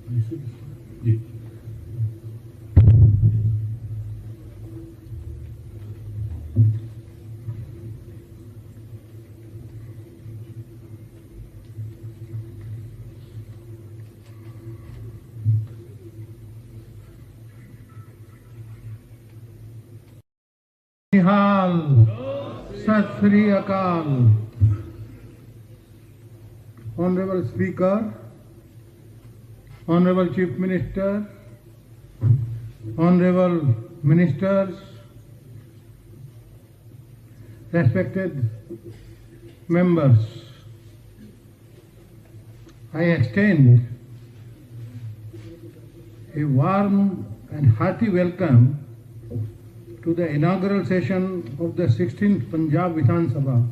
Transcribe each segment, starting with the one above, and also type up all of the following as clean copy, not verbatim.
जी। निहाल, सत श्री अकाल. Honorable Speaker, Honorable Chief Minister, Honorable Ministers, respected members, I extend a warm and hearty welcome to the inaugural session of the 16th Punjab Vidhan Sabha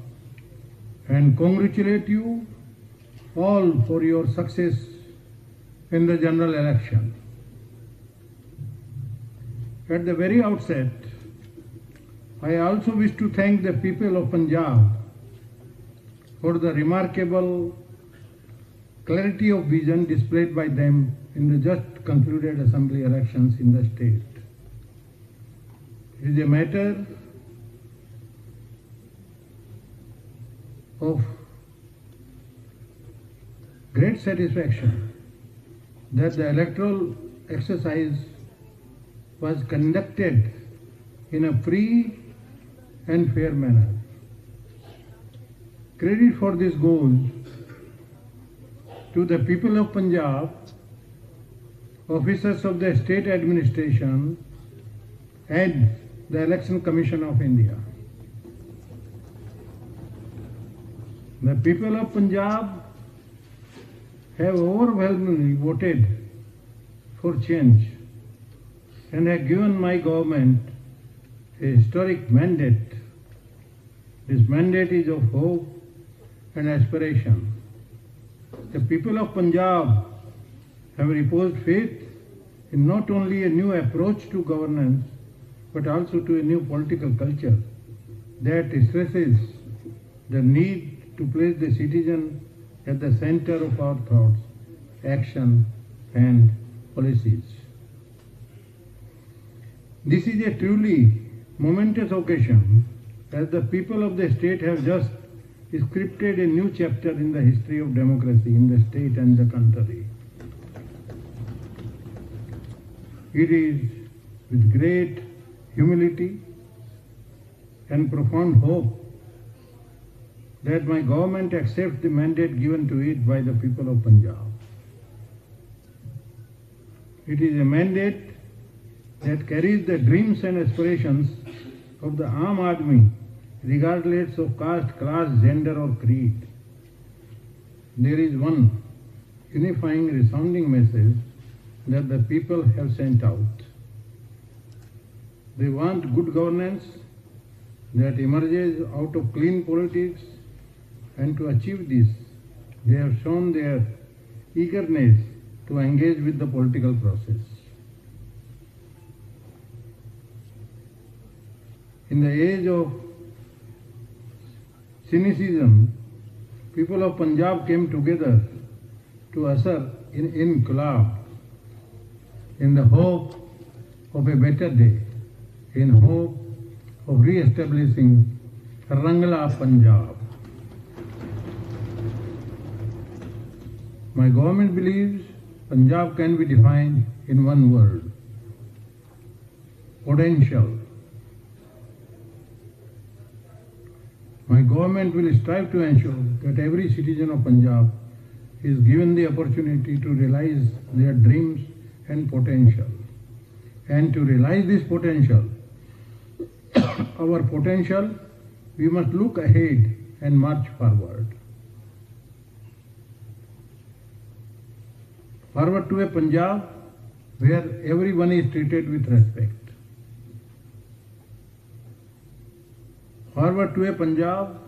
and congratulate you all for your success in the general election. At the very outset, I also wish to thank the people of Punjab for the remarkable clarity of vision displayed by them in the just concluded assembly elections in the state. It is a matter of great satisfaction that the electoral exercise was conducted in a free and fair manner. Credit for this goes to the people of Punjab, officers of the state administration and the Election Commission of India. The people of Punjab have overwhelmingly voted for change and have given my government a historic mandate. This mandate is of hope and aspiration. The people of Punjab have reposed faith in not only a new approach to governance but also to a new political culture that stresses the need to place the citizen at the center of our thoughts, action and policies. This is a truly momentous occasion as the people of the state have just scripted a new chapter in the history of democracy in the state and the country. It is with great humility and profound hope that my government accepts the mandate given to it by the people of Punjab. It is a mandate that carries the dreams and aspirations of the Aam Aadmi, regardless of caste, class, gender or creed. There is one unifying, resounding message that the people have sent out. They want good governance that emerges out of clean politics, and to achieve this, they have shown their eagerness to engage with the political process. In the age of cynicism, people of Punjab came together to usher in inqilab in the hope of a better day, in hope of re-establishing Rangla Punjab. My government believes Punjab can be defined in one word: potential. My government will strive to ensure that every citizen of Punjab is given the opportunity to realize their dreams and potential. And to realize this potential, our potential, we must look ahead and march forward. Forward to a Punjab where everyone is treated with respect. Forward to a Punjab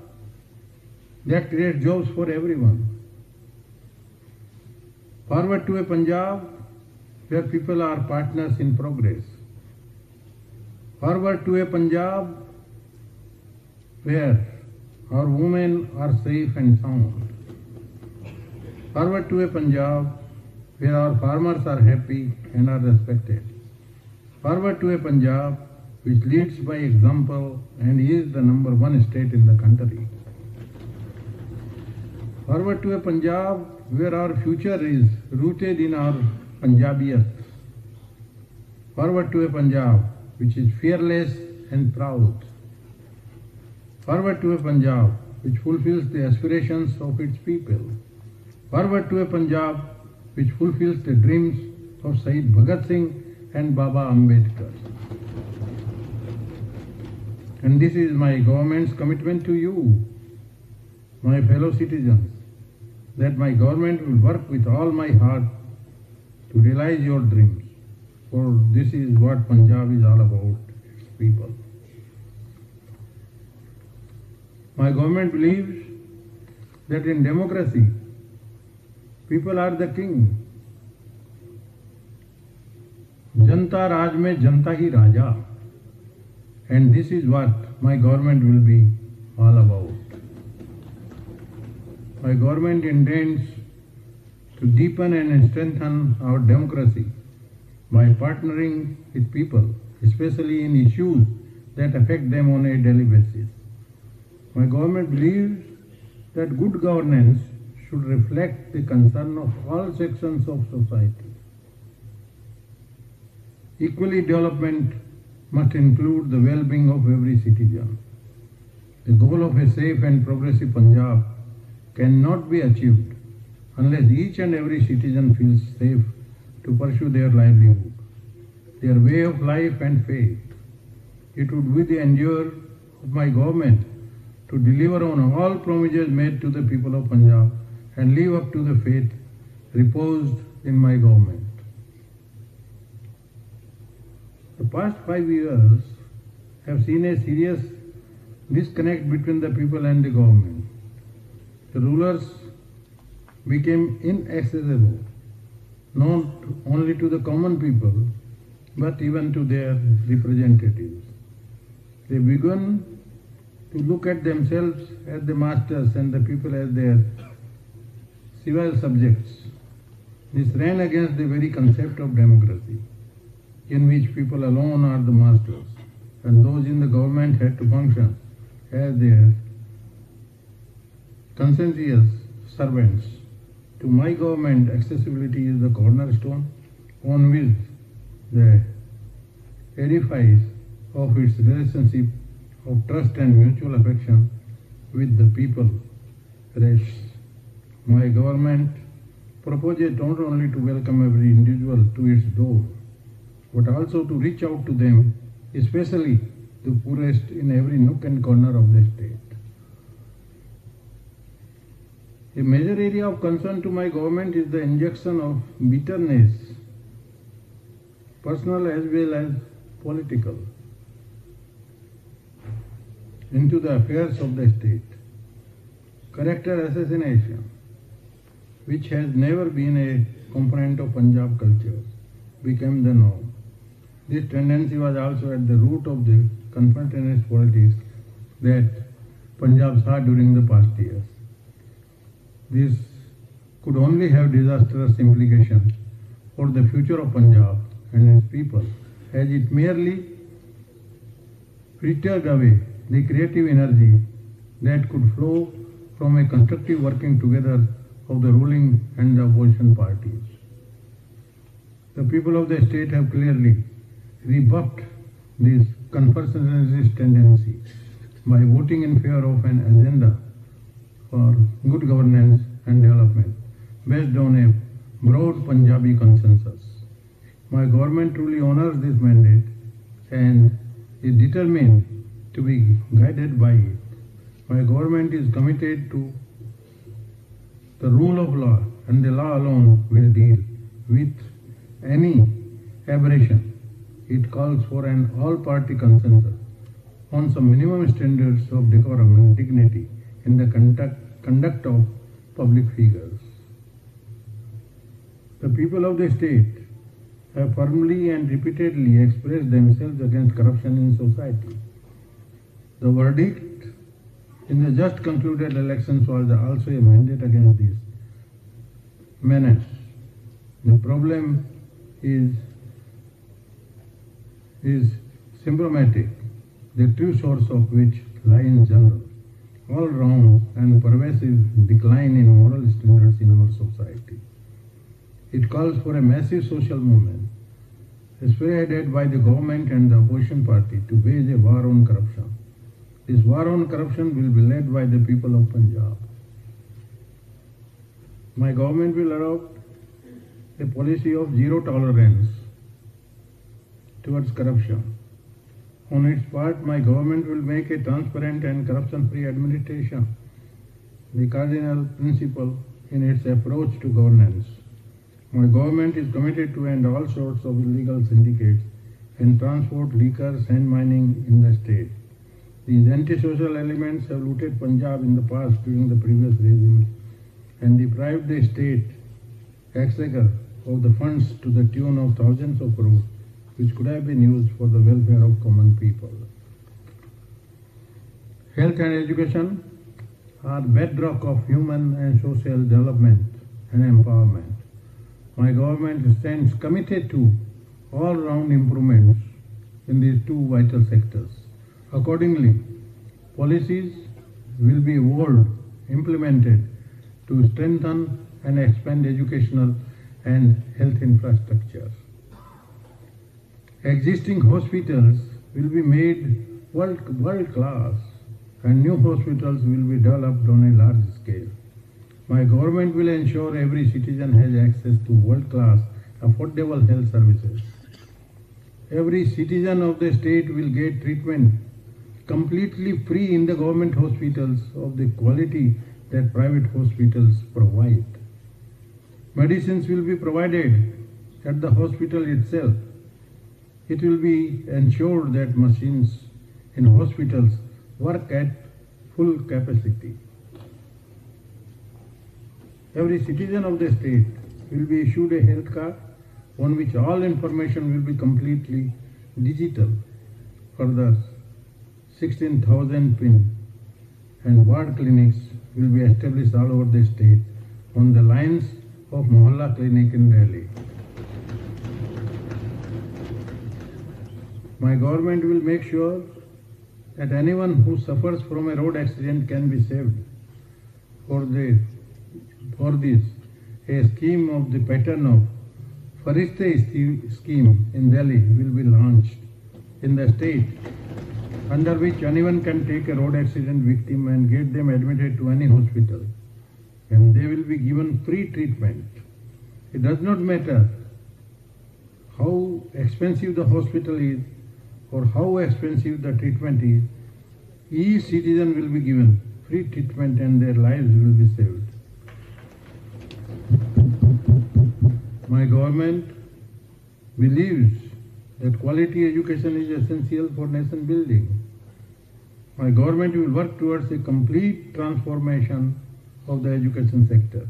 that creates jobs for everyone. Forward to a Punjab where people are partners in progress. Forward to a Punjab where our women are safe and sound. Forward to a Punjab where our farmers are happy and are respected. Forward to a Punjab which leads by example and is the #1 state in the country. Forward to a Punjab where our future is rooted in our Punjabiyat. Forward to a Punjab which is fearless and proud. Forward to a Punjab which fulfills the aspirations of its people. Forward to a Punjab which fulfills the dreams of Sayyid Bhagat Singh and Baba Ambedkar. And this is my government's commitment to you, my fellow citizens, that my government will work with all my heart to realize your dreams. For this is what Punjab is all about, its people. My government believes that in democracy, people are the king. Janta Raj mein Janta hi Raja. And this is what my government will be all about. My government intends to deepen and strengthen our democracy by partnering with people, especially in issues that affect them on a daily basis. My government believes that good governance should reflect the concern of all sections of society. Equally, development must include the well-being of every citizen. The goal of a safe and progressive Punjab cannot be achieved unless each and every citizen feels safe to pursue their livelihood, their way of life and faith. It would be the endeavour of my government to deliver on all promises made to the people of Punjab and live up to the faith reposed in my government. The past 5 years have seen a serious disconnect between the people and the government. The rulers became inaccessible, not only to the common people, but even to their representatives. They began to look at themselves as the masters and the people as their civil subjects. This ran against the very concept of democracy, in which people alone are the masters, and those in the government had to function as their conscientious servants. To my government, accessibility is the cornerstone on which the edifice of its relationship of trust and mutual affection with the people rests. My government proposes not only to welcome every individual to its door, but also to reach out to them, especially the poorest in every nook and corner of the state. A major area of concern to my government is the injection of bitterness, personal as well as political, into the affairs of the state. Character assassination, which has never been a component of Punjab culture, became the norm. This tendency was also at the root of the confrontationist politics that Punjab saw during the past years. This could only have disastrous implications for the future of Punjab and its people, as it merely frittered away the creative energy that could flow from a constructive working together of the ruling and the opposition parties. The people of the state have clearly rebuffed this confrontationist tendency by voting in favor of an agenda for good governance and development based on a broad Punjabi consensus. My government truly honors this mandate and is determined to be guided by it. My government is committed to the rule of law, and the law alone will deal with any aberration. It calls for an all-party consensus on some minimum standards of decorum and dignity in the conduct of public figures. The people of the state have firmly and repeatedly expressed themselves against corruption in society. The verdict in the just concluded elections was also a mandate against this menace. The problem is symptomatic, the true source of which lie in general, all-round and pervasive decline in moral standards in our society. It calls for a massive social movement, spearheaded by the government and the opposition party, to wage a war on corruption. This war on corruption will be led by the people of Punjab. My government will adopt a policy of zero tolerance towards corruption. On its part, my government will make a transparent and corruption-free administration the cardinal principle in its approach to governance. My government is committed to end all sorts of illegal syndicates in transport, liquor, sand mining in the state. These antisocial elements have looted Punjab in the past during the previous regime and deprived the state exchequer of the funds to the tune of thousands of crores, which could have been used for the welfare of common people. Health and education are bedrock of human and social development and empowerment. My government stands committed to all-round improvements in these two vital sectors. Accordingly, policies will be evolved, implemented to strengthen and expand educational and health infrastructure. Existing hospitals will be made world class and new hospitals will be developed on a large scale. My government will ensure every citizen has access to world-class, affordable health services. Every citizen of the state will get treatment completely free in the government hospitals of the quality that private hospitals provide. Medicines will be provided at the hospital itself. It will be ensured that machines in hospitals work at full capacity. Every citizen of the state will be issued a health card on which all information will be completely digital. Further, 16,000 PIN and ward clinics will be established all over the state on the lines of Mohalla clinic in Delhi. My government will make sure that anyone who suffers from a road accident can be saved. For this, a scheme of the pattern of Farishte scheme in Delhi will be launched in the state, under which anyone can take a road accident victim and get them admitted to any hospital, and they will be given free treatment. It does not matter how expensive the hospital is or how expensive the treatment is, each citizen will be given free treatment and their lives will be saved. My government believes that quality education is essential for nation building. My government will work towards a complete transformation of the education sector.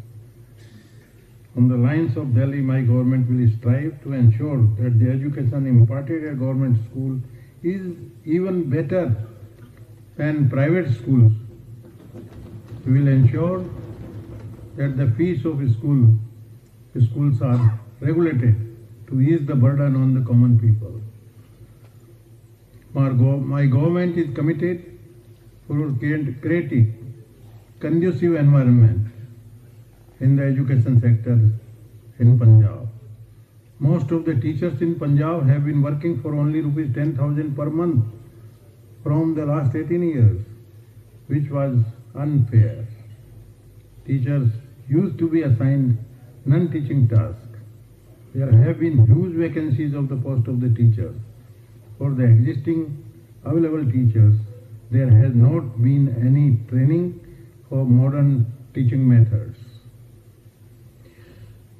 On the lines of Delhi, my government will strive to ensure that the education imparted at government school is even better than private schools. We will ensure that the fees of schools are regulated to ease the burden on the common people. My government is committed for creating conducive environment in the education sector in Punjab. Most of the teachers in Punjab have been working for only rupees 10,000 per month from the last 18 years, which was unfair. Teachers used to be assigned non-teaching tasks. There have been huge vacancies of the post of the teachers. For the existing available teachers, there has not been any training for modern teaching methods.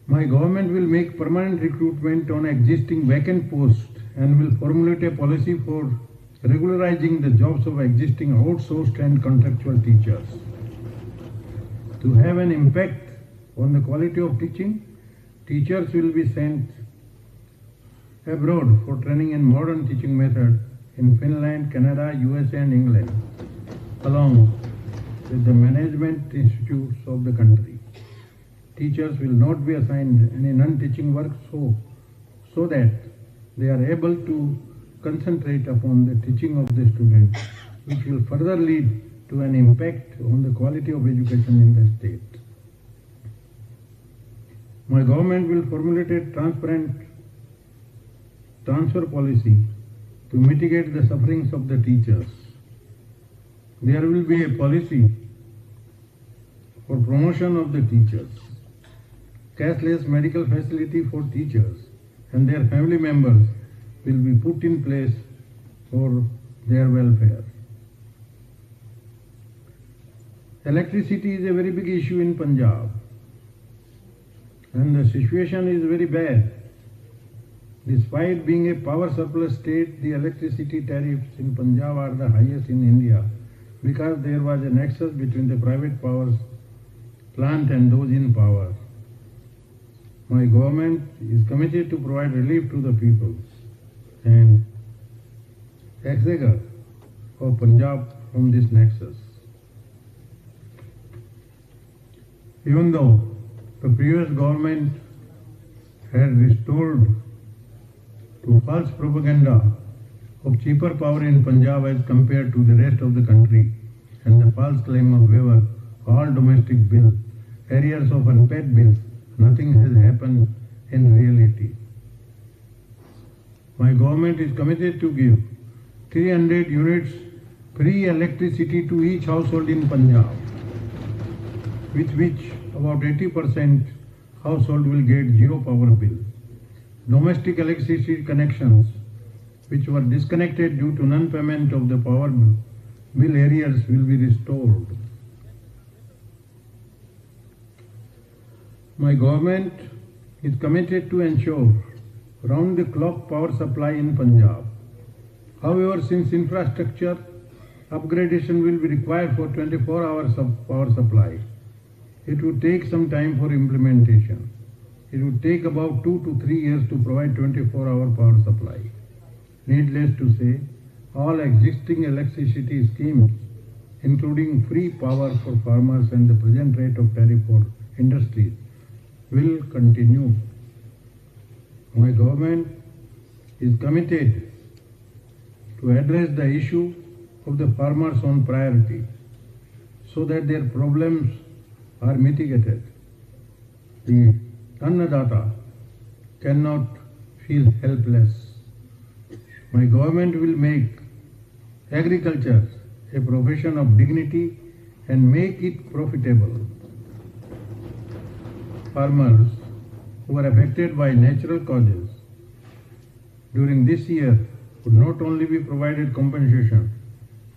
My government will make permanent recruitment on existing vacant posts and will formulate a policy for regularizing the jobs of existing outsourced and contractual teachers. To have an impact on the quality of teaching, teachers will be sent abroad for training in modern teaching methods in Finland, Canada, USA and England, along with the management institutes of the country. teachers will not be assigned any non-teaching work so that they are able to concentrate upon the teaching of the students, which will further lead to an impact on the quality of education in the state. My government will formulate a transparent transfer policy to mitigate the sufferings of the teachers. There will be a policy for promotion of the teachers, cashless medical facility for teachers and their family members will be put in place for their welfare. Electricity is a very big issue in Punjab and the situation is very bad. Despite being a power surplus state, the electricity tariffs in Punjab are the highest in India because there was a nexus between the private power plant and those in power. My government is committed to provide relief to the people and exarch of Punjab from this nexus. Even though the previous government had restored to false propaganda of cheaper power in Punjab as compared to the rest of the country and the false claim of waiver all domestic bills, arrears of unpaid bills, nothing has happened in reality. My government is committed to give 300 units free electricity to each household in Punjab, with which about 80% household will get zero power bill. Domestic electricity connections which were disconnected due to non-payment of the power bill arrears will be restored. My government is committed to ensure round-the-clock power supply in Punjab. However, since infrastructure upgradation will be required for 24 hours of power supply, it would take some time for implementation. It would take about 2 to 3 years to provide 24-hour power supply. Needless to say, all existing electricity schemes, including free power for farmers and the present rate of tariff for industries, will continue. My government is committed to address the issue of the farmers on priority so that their problems are mitigated. The Annadata cannot feel helpless. My government will make agriculture a profession of dignity and make it profitable. Farmers who are affected by natural causes during this year would not only be provided compensation,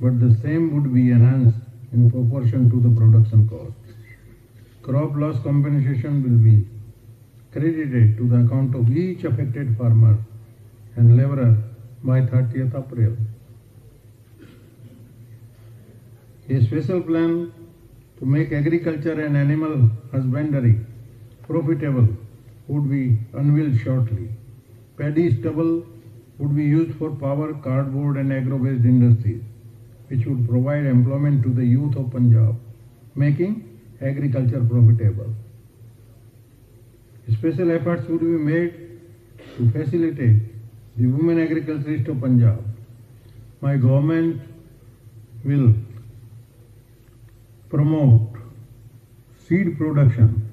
but the same would be enhanced in proportion to the production cost. Crop loss compensation will be credited to the account of each affected farmer and laborer by 30th April. A special plan to make agriculture and animal husbandry profitable would be unveiled shortly. Paddy stubble would be used for power, cardboard and agro-based industries, which would provide employment to the youth of Punjab, making agriculture profitable. Special efforts would be made to facilitate the women agriculturists of Punjab. My government will promote seed production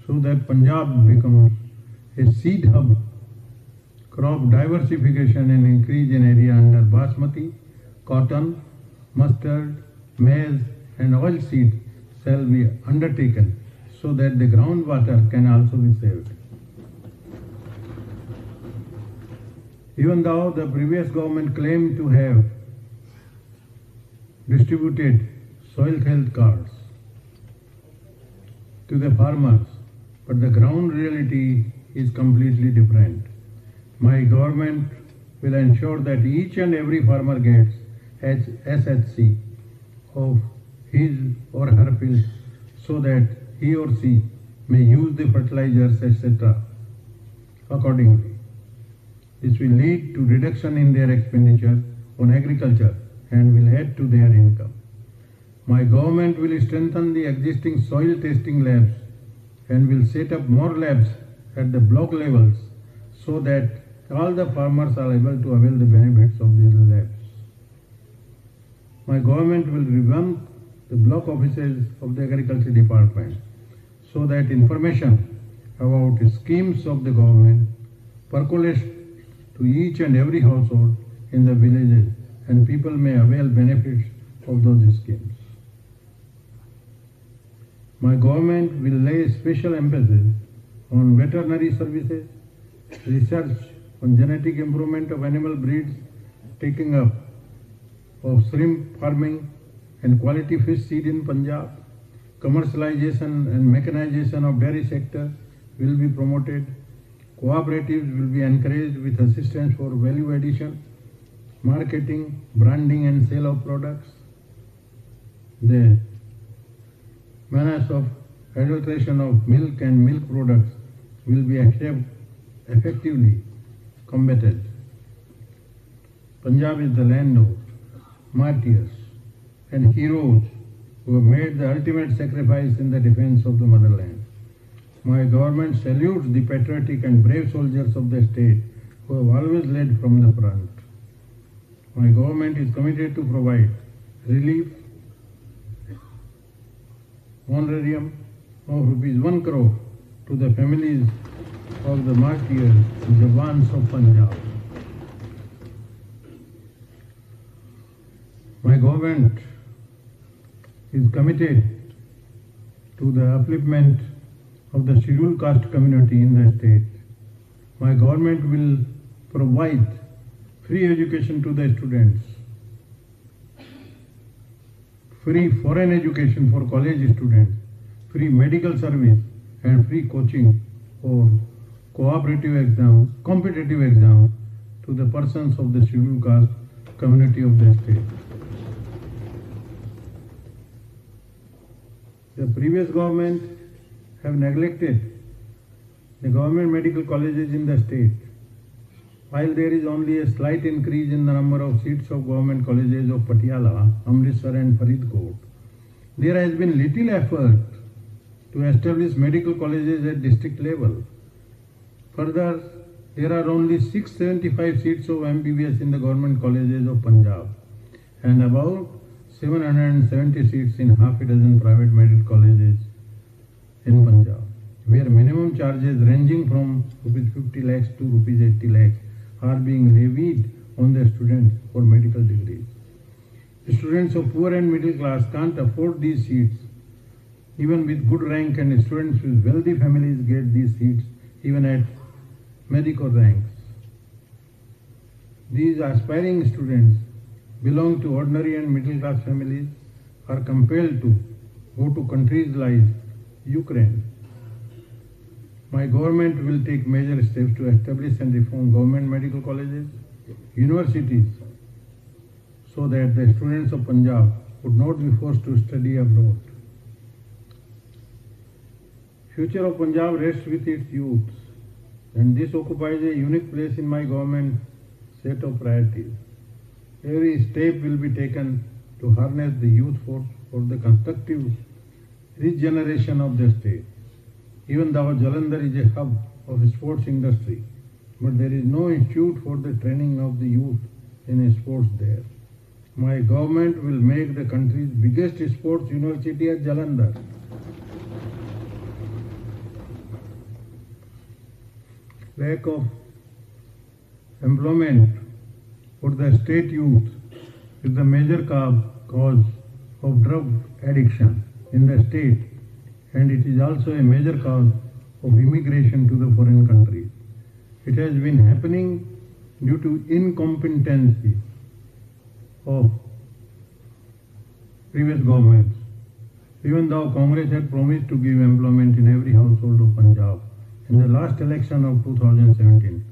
so that Punjab becomes a seed hub. Crop diversification and increase in area under basmati, cotton, mustard, maize and oilseed shall be undertaken so that the groundwater can also be saved. Even though the previous government claimed to have distributed soil health cards to the farmers, but the ground reality is completely different. My government will ensure that each and every farmer gets SHC of his or her field so that he or she may use the fertilizers, etc. accordingly. This will lead to reduction in their expenditure on agriculture and will add to their income. My government will strengthen the existing soil testing labs and will set up more labs at the block levels so that all the farmers are able to avail the benefits of these labs. My government will revamp the block offices of the agriculture department so that information about schemes of the government percolates to each and every household in the villages and people may avail benefits of those schemes. My government will lay special emphasis on veterinary services, research on genetic improvement of animal breeds, taking up of shrimp farming and quality fish seed in Punjab, commercialization and mechanization of dairy sector will be promoted, cooperatives will be encouraged with assistance for value addition, marketing, branding and sale of products. The menace of adulteration of milk and milk products will be effectively combated. Punjab is the land of martyrs and heroes who have made the ultimate sacrifice in the defense of the motherland. My government salutes the patriotic and brave soldiers of the state who have always led from the front. My government is committed to provide relief, honorarium of rupees 1 crore to the families of the martyrs, Jawans of Punjab. My government is committed to the upliftment of the scheduled caste community in the state. My government will provide free education to the students, free foreign education for college students, free medical service and free coaching for cooperative exams, competitive exams to the persons of the scheduled caste community of the state. The previous government have neglected the government medical colleges in the state. While there is only a slight increase in the number of seats of government colleges of Patiala, Amritsar and Faridkot, there has been little effort to establish medical colleges at district level. Further, there are only 675 seats of MBBS in the government colleges of Punjab and about 770 seats in half a dozen private medical colleges in Punjab, where minimum charges ranging from rupees 50 lakhs to rupees 80 lakhs are being levied on the students for medical degrees. The students of poor and middle class can't afford these seats. Even with good rank, and students with wealthy families get these seats even at medical ranks. These aspiring students belong to ordinary and middle class families, are compelled to go to countries like Ukraine. My government will take major steps to establish and reform government medical colleges, universities, so that the students of Punjab would not be forced to study abroad. Future of Punjab rests with its youth, and this occupies a unique place in my government set of priorities. Every step will be taken to harness the youth force for the constructive regeneration of the state. Even though Jalandhar is a hub of the sports industry, but there is no institute for the training of the youth in sports there. My government will make the country's biggest sports university at Jalandhar. Lack of employment for the state youth is the major cause of drug addiction in the state, and it is also a major cause of immigration to the foreign countries. It has been happening due to incompetency of previous governments. Even though Congress had promised to give employment in every household of Punjab in the last election of 2017,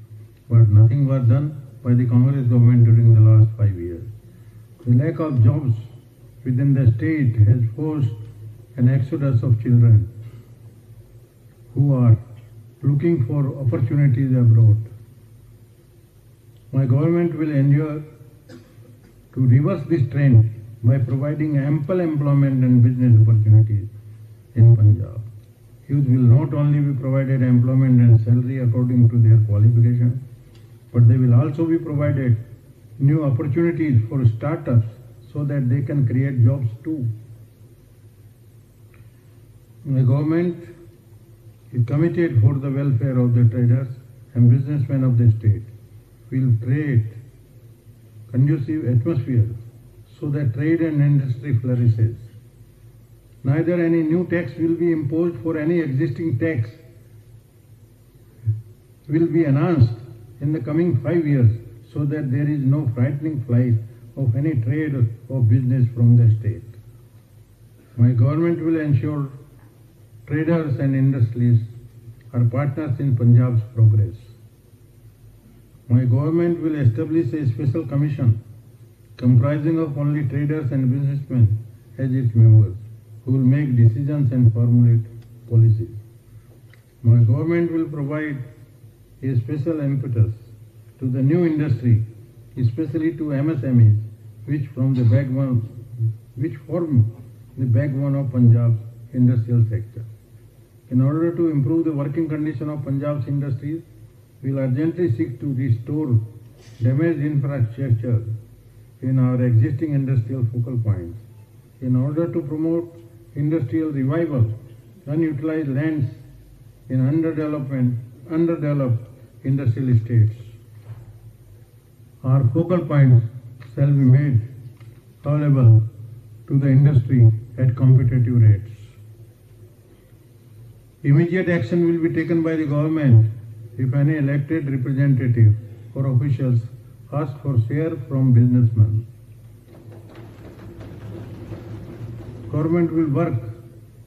but nothing was done by the Congress government during the last 5 years. The lack of jobs within the state has forced an exodus of children who are looking for opportunities abroad. My government will endeavour to reverse this trend by providing ample employment and business opportunities in Punjab. Youth will not only be provided employment and salary according to their qualification, but they will also be provided new opportunities for startups so that they can create jobs too. The government is committed for the welfare of the traders and businessmen of the state. We will create conducive atmosphere so that trade and industry flourishes. Neither any new tax will be imposed for any existing tax will be announced in the coming 5 years so that there is no frightening flight of any trade or business from the state. My government will ensure traders and industrialists are partners in Punjab's progress. My government will establish a special commission comprising of only traders and businessmen as its members, who will make decisions and formulate policies. My government will provide a special impetus to the new industry, especially to MSMEs, which form the backbone of Punjab's industrial sector. In order to improve the working condition of Punjab's industries, we will urgently seek to restore damaged infrastructure in our existing industrial focal points. In order to promote industrial revival, unutilized lands in underdeveloped industrial estates. Our focal points shall be made available to the industry at competitive rates. Immediate action will be taken by the government if any elected representative or officials ask for share from businessmen. Government will work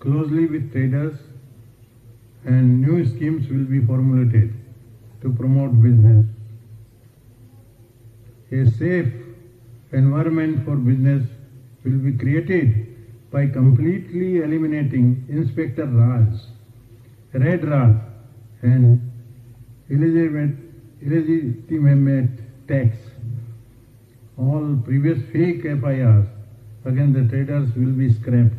closely with traders and new schemes will be formulated to promote business. A safe environment for business will be created by completely eliminating Inspector Raj, Red Raj and illegitimate tax. All previous fake FIRs against the traders will be scrapped.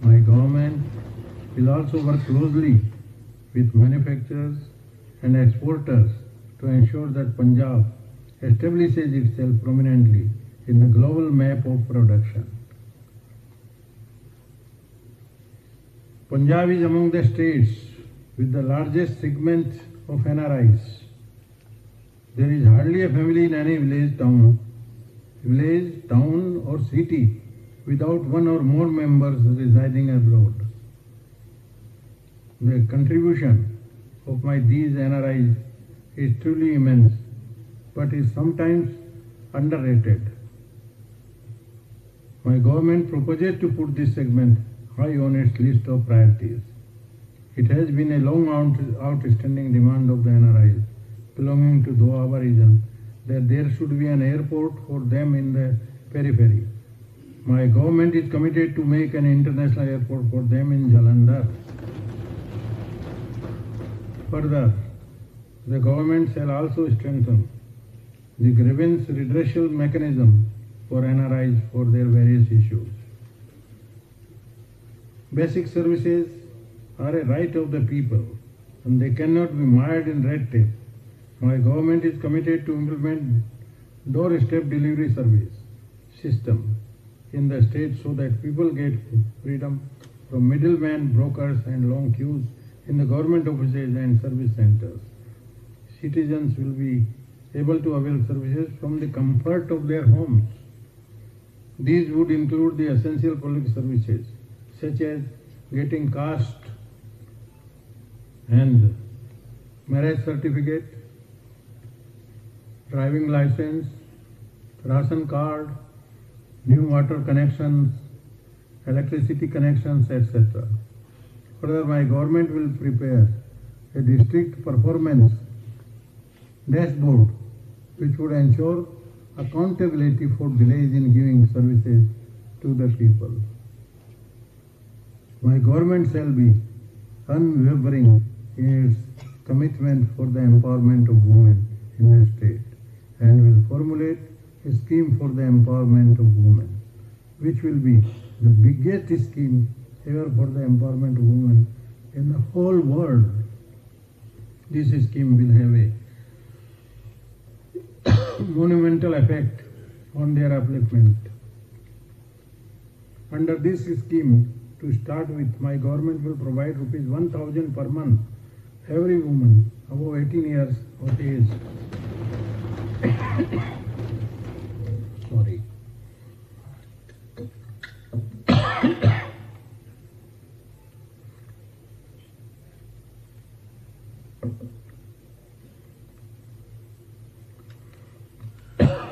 My government will also work closely with manufacturers and exporters to ensure that Punjab establishes itself prominently in the global map of production. Punjab is among the states with the largest segment of NRIs. There is hardly a family in any village, town or city without one or more members residing abroad. The contribution of these NRIs is truly immense, but is sometimes underrated. My government proposes to put this segment high on its list of priorities. It has been a long outstanding demand of the NRIs belonging to Doaba region that there should be an airport for them in the periphery. My government is committed to make an international airport for them in Jalandhar. Further, the government shall also strengthen the grievance redressal mechanism for NRIs for their various issues. Basic services are a right of the people and they cannot be mired in red tape. My government is committed to implement doorstep delivery service system in the state so that people get freedom from middlemen, brokers and long queues in the government offices and service centers. Citizens will be able to avail services from the comfort of their homes. These would include the essential public services such as getting caste and marriage certificate, driving license, ration card, new water connections, electricity connections, etc. Further, my government will prepare a district performance dashboard which would ensure accountability for delays in giving services to the people. My government shall be unwavering in its commitment for the empowerment of women in the state and will formulate a scheme for the empowerment of women, which will be the biggest scheme ever for the empowerment of women in the whole world, this scheme will have a monumental effect on their upliftment. Under this scheme, to start with, my government will provide rupees 1,000 per month every woman above 18 years of age. Sorry.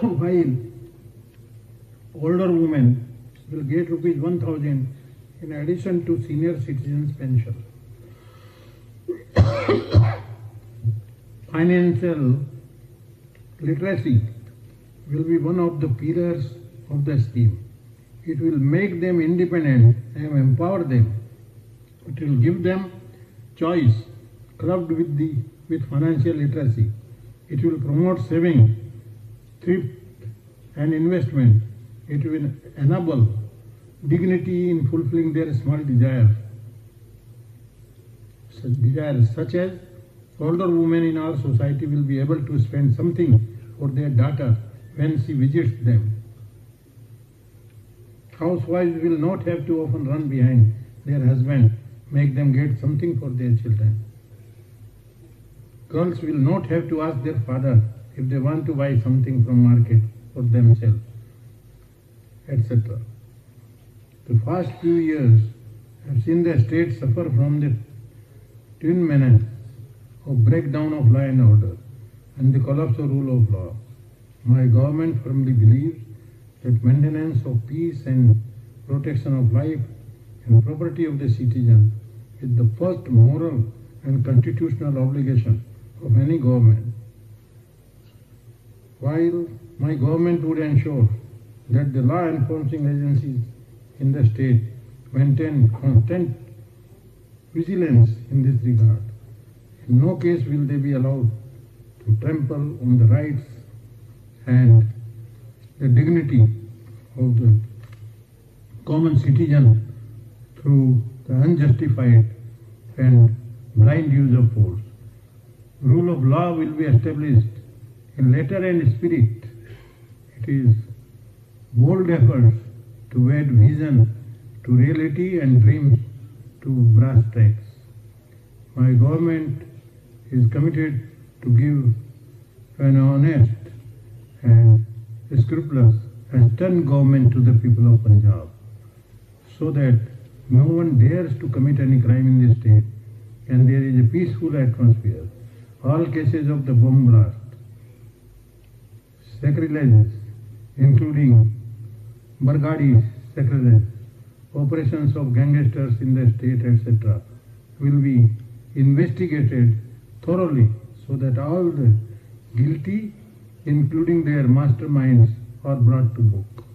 While older women will get rupees 1,000 in addition to senior citizens pension. Financial literacy will be one of the pillars of the scheme. It will make them independent and empower them. It will give them choice clubbed with financial literacy. It will promote saving, thrift and investment. It will enable dignity in fulfilling their small desires, such as older women in our society will be able to spend something for their daughter when she visits them. Housewives will not have to often run behind their husband, make them get something for their children. Girls will not have to ask their father if they want to buy something from market for themselves, etc. The past few years have seen the state suffer from the twin menace of breakdown of law and order and the collapse of rule of law. My government firmly believes that maintenance of peace and protection of life and property of the citizen is the first moral and constitutional obligation of any government. While my government would ensure that the law enforcing agencies in the state maintain constant vigilance in this regard, in no case will they be allowed to trample on the rights and the dignity of the common citizen through the unjustified and blind use of force. Rule of law will be established in letter and spirit. It is bold efforts to add vision to reality and dreams to brass tacks. My government is committed to give an honest and scrupulous and stern government to the people of Punjab, so that no one dares to commit any crime in this state and there is a peaceful atmosphere. All cases of the bomb blast, sacrileges, including Bargadi sacrilege, operations of gangsters in the state, etc., will be investigated thoroughly so that all the guilty, including their masterminds, are brought to book.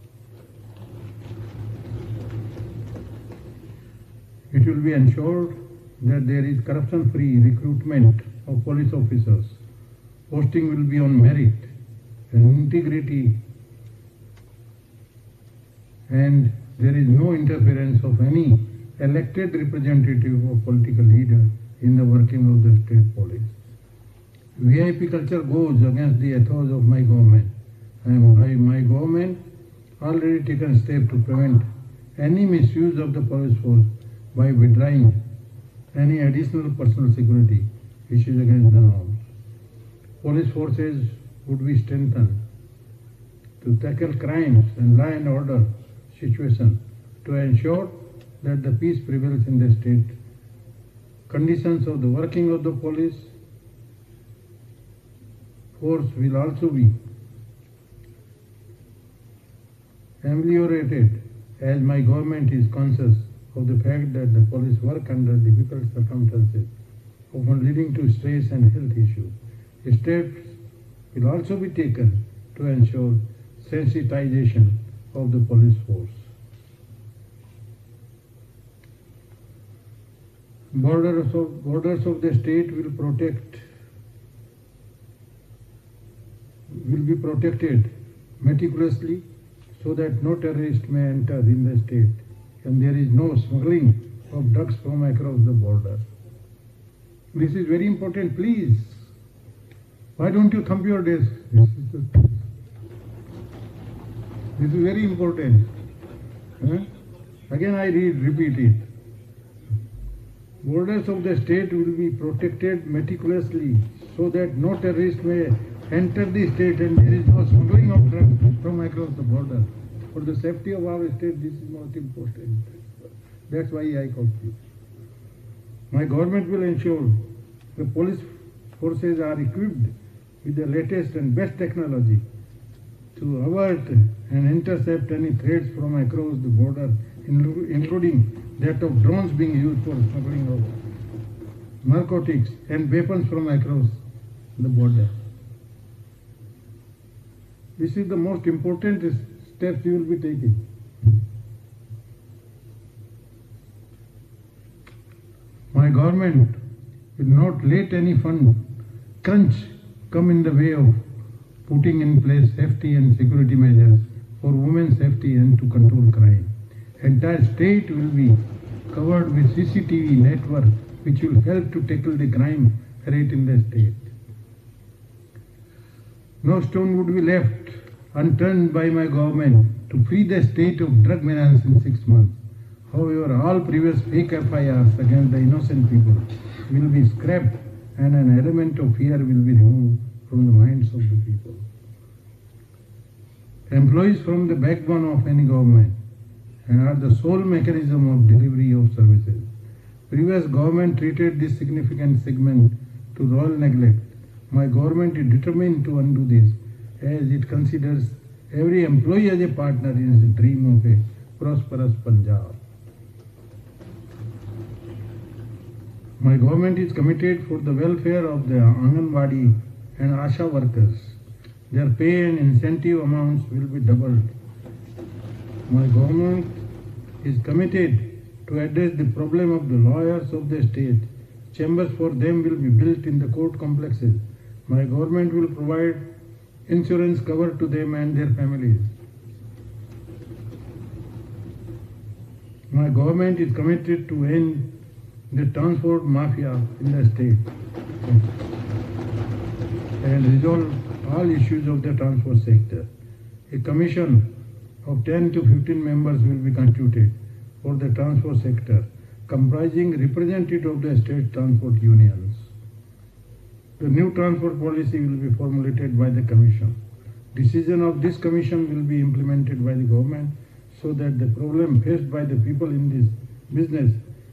It will be ensured that there is corruption-free recruitment of police officers. Posting will be on merit and integrity, and there is no interference of any elected representative or political leader in the working of the state police. VIP culture goes against the ethos of my government. My government already taken steps to prevent any misuse of the police force by withdrawing any additional personal security which is against the norms. Police forces would be strengthened to tackle crimes and law and order situation to ensure that the peace prevails in the state. Conditions of the working of the police force will also be ameliorated, as my government is conscious of the fact that the police work under difficult circumstances, often leading to stress and health issues. Steps will also be taken to ensure sensitization of the police force. Borders of the state will be protected meticulously so that no terrorist may enter in the state and there is no smuggling of drugs from across the border. This is very important, please. Why don't you thump your desk? This is very important. Again I repeat it. Borders of the state will be protected meticulously so that no terrorist may enter the state and there is no smuggling of drugs from across the border. For the safety of our state, this is most important. That's why I called you. My government will ensure the police forces are equipped with the latest and best technology to avert and intercept any threats from across the border, including that of drones being used for smuggling of narcotics and weapons from across the border. This is the most important steps you will be taking. My government will not let any fund crunch come in the way of putting in place safety and security measures for women's safety and to control crime. Entire state will be covered with CCTV network which will help to tackle the crime rate in the state. No stone would be left unturned by my government to free the state of drug menace in 6 months. However, all previous fake FIRs against the innocent people will be scrapped and an element of fear will be removed from the minds of the people. Employees form the backbone of any government and are the sole mechanism of delivery of services. Previous government treated this significant segment to royal neglect. My government is determined to undo this, as it considers every employee as a partner in its dream of a prosperous Punjab. My government is committed for the welfare of the Anganwadi and Asha workers. Their pay and incentive amounts will be doubled. My government is committed to address the problem of the lawyers of the state. Chambers for them will be built in the court complexes. My government will provide insurance cover to them and their families. My government is committed to end the transport mafia in the state and resolve all issues of the transport sector. A commission of 10 to 15 members will be constituted for the transport sector, comprising representatives of the state transport unions. The new transport policy will be formulated by the commission. Decision of this commission will be implemented by the government so that the problem faced by the people in this business,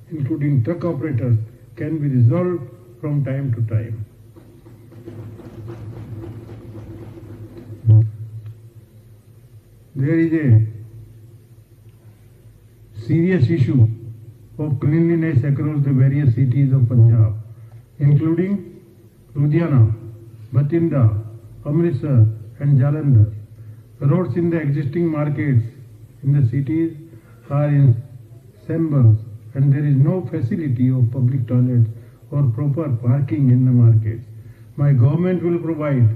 including truck operators, can be resolved from time to time. There is a serious issue of cleanliness across the various cities of Punjab, including Ludhiana, Bathinda, Amritsar and Jalandhar. Roads in the existing markets in the cities are in shambles and there is no facility of public toilets or proper parking in the markets. My government will provide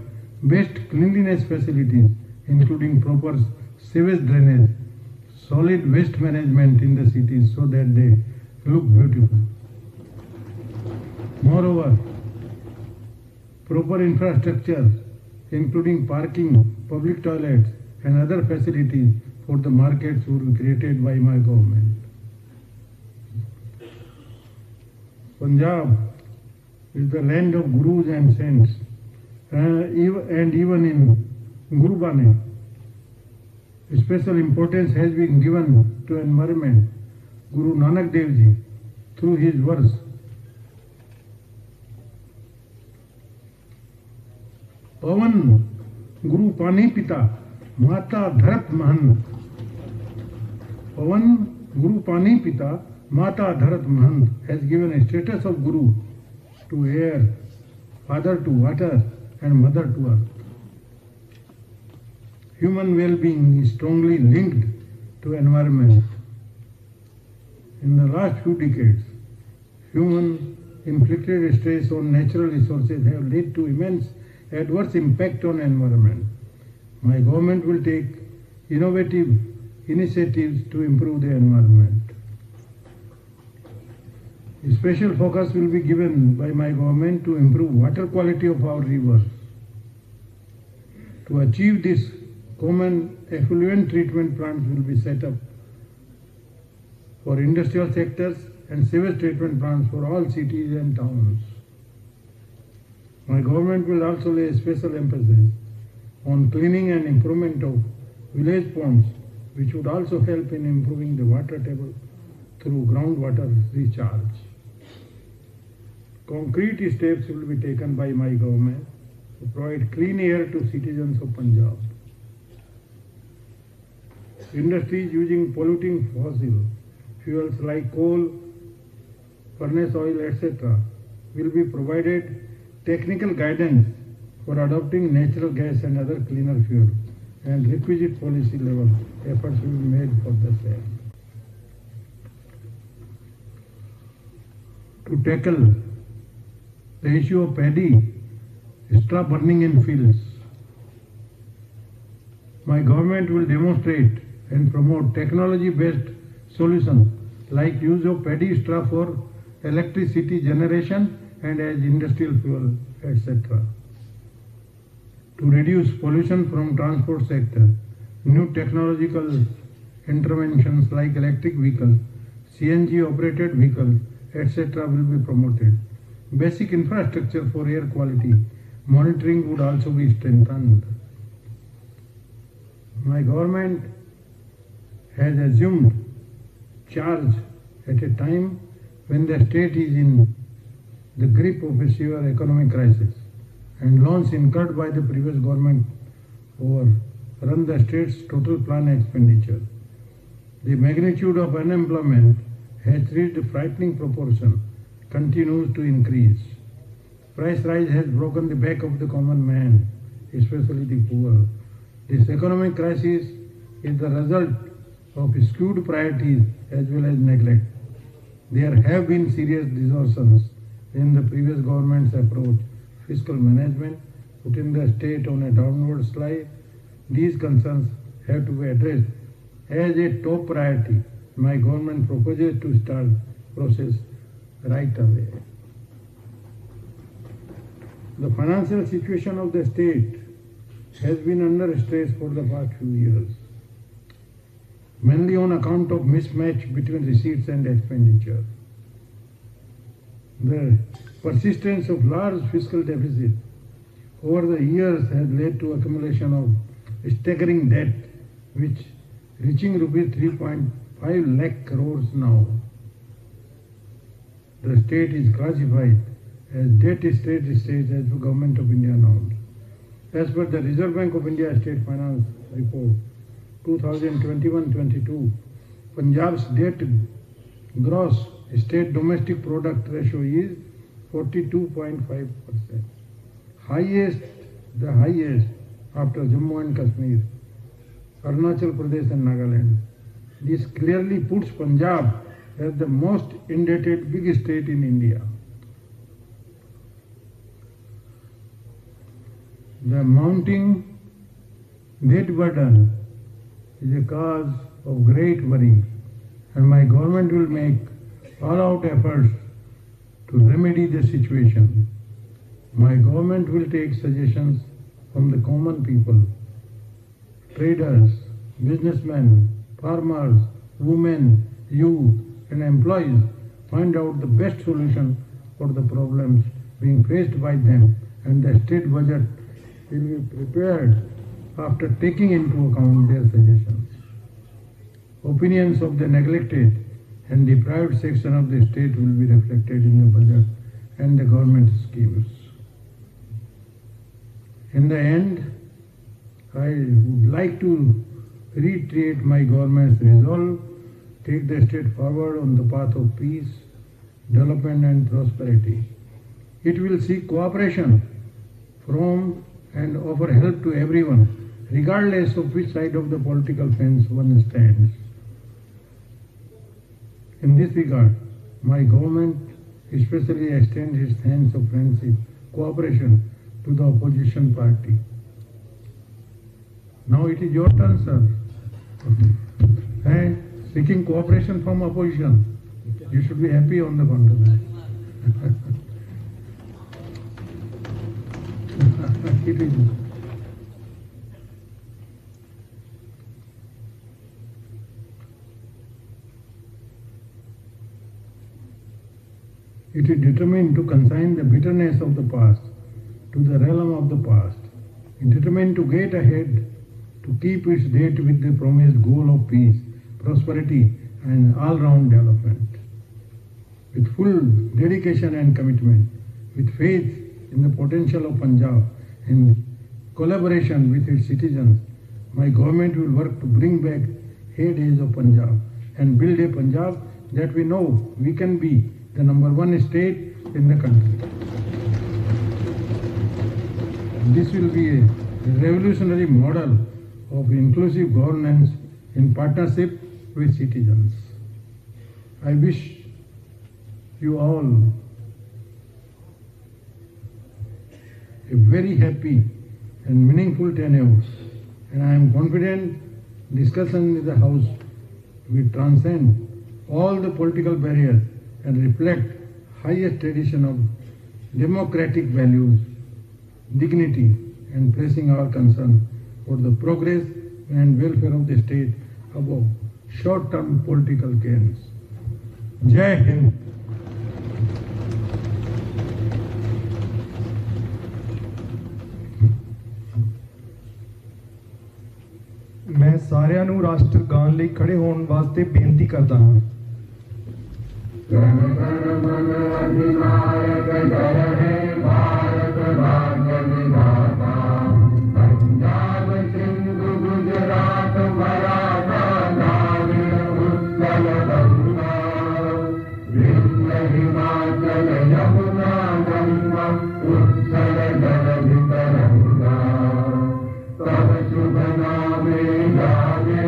best cleanliness facilities, including proper sewage drainage, solid waste management in the cities so that they look beautiful. Moreover, proper infrastructure, including parking, public toilets and other facilities for the markets will be created by my government. Punjab is the land of gurus and saints, and even in Gurbani, special importance has been given to environment. Guru Nanak Dev Ji, through his verse, Pavan Guru Pani Pita Mata Dharat Mahan. Pavan Guru Pani Pita Mata Dharat Mahan has given a status of Guru to air, father to water and mother to earth. Human well-being is strongly linked to environment. In the last few decades, human inflicted stress on natural resources have led to immense adverse impact on environment. My government will take innovative initiatives to improve the environment. A special focus will be given by my government to improve water quality of our rivers. To achieve this, common effluent treatment plants will be set up for industrial sectors and sewage treatment plants for all cities and towns. My government will also lay special emphasis on cleaning and improvement of village ponds, which would also help in improving the water table through groundwater recharge. Concrete steps will be taken by my government to provide clean air to citizens of Punjab. Industries using polluting fossil fuels like coal, furnace oil, etc. will be provided technical guidance for adopting natural gas and other cleaner fuels, and requisite policy level efforts will be made for the same. To tackle the issue of paddy straw burning in fields, my government will demonstrate and promote technology-based solutions like use of paddy straw for electricity generation and as industrial fuel, etc. To reduce pollution from transport sector, new technological interventions like electric vehicles, CNG operated vehicles, etc. will be promoted. Basic infrastructure for air quality monitoring would also be strengthened. My government has assumed charge at a time when the state is in the grip of a severe economic crisis, and loans incurred by the previous government overrun the state's total planned expenditure. The magnitude of unemployment has reached a frightening proportion, continues to increase. Price rise has broken the back of the common man, especially the poor. This economic crisis is the result of skewed priorities as well as neglect. There have been serious distortions in the previous government's approach, fiscal management, putting the state on a downward slide. These concerns have to be addressed as a top priority. My government proposes to start process right away. The financial situation of the state has been under stress for the past few years, mainly on account of mismatch between receipts and expenditure. The persistence of large fiscal deficit over the years has led to accumulation of staggering debt, which reaching rupees 3.5 lakh crores now. The state is classified as debt state as the Government of India norms. As per the Reserve Bank of India State Finance Report 2021-22, Punjab's debt gross state domestic product ratio is 42.5%, the highest after Jammu and Kashmir, Arunachal Pradesh and Nagaland. This clearly puts Punjab as the most indebted big state in India. The mounting debt burden is a cause of great worry, and my government will make all-out efforts to remedy the situation. My government will take suggestions from the common people, traders, businessmen, farmers, women, youth, and employees, find out the best solution for the problems being faced by them, and the state budget will be prepared after taking into account their suggestions. Opinions of the neglected and deprived section of the state will be reflected in the budget and the government schemes. In the end, I would like to reiterate my government's resolve, take the state forward on the path of peace, development and prosperity. It will seek cooperation from and offer help to everyone, regardless of which side of the political fence one stands. In this regard, my government especially extends its hands of friendship, cooperation to the opposition party. Now it is your turn, sir. And seeking cooperation from opposition. You should be happy on the contrary. It is. It is determined to consign the bitterness of the past to the realm of the past. It is determined to get ahead, to keep its date with the promised goal of peace, prosperity and all-round development. With full dedication and commitment, with faith in the potential of Punjab, in collaboration with its citizens, my government will work to bring back heydays of Punjab and build a Punjab that we know we can be the number one state in the country. This will be a revolutionary model of inclusive governance in partnership with citizens. I wish you all a very happy and meaningful tenure, and I am confident discussion in the House will transcend all the political barriers and reflect highest tradition of democratic values, dignity, and placing our concern for the progress and welfare of the state above short-term political gains. Jai Hind. मैं साਰਿਆਂ ਨੂੰ ਰਾਸ਼ਟਰ ਗਾਨ ਲਈ ਖੜੇ ਹੋਣ ਵਾਸਤੇ ਬੇਨਤੀ ਕਰਦਾ ਹਾਂ। जन गण मन अधिनायक जय हे भारत भाग्य विधाता, पंजाब सिंधु गुजरात मराठा द्राविड़ उत्कल गंगा, विंध्य हिमाचल यमुना गंगा उत्कल जलधि तरंगा, तब शुभ नामे गावे,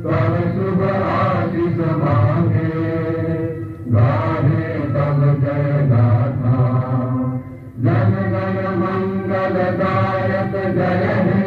तब शुभ आशीष मांगे, गाहे तब जय गाथा, जन गण मंगलदायक जय हे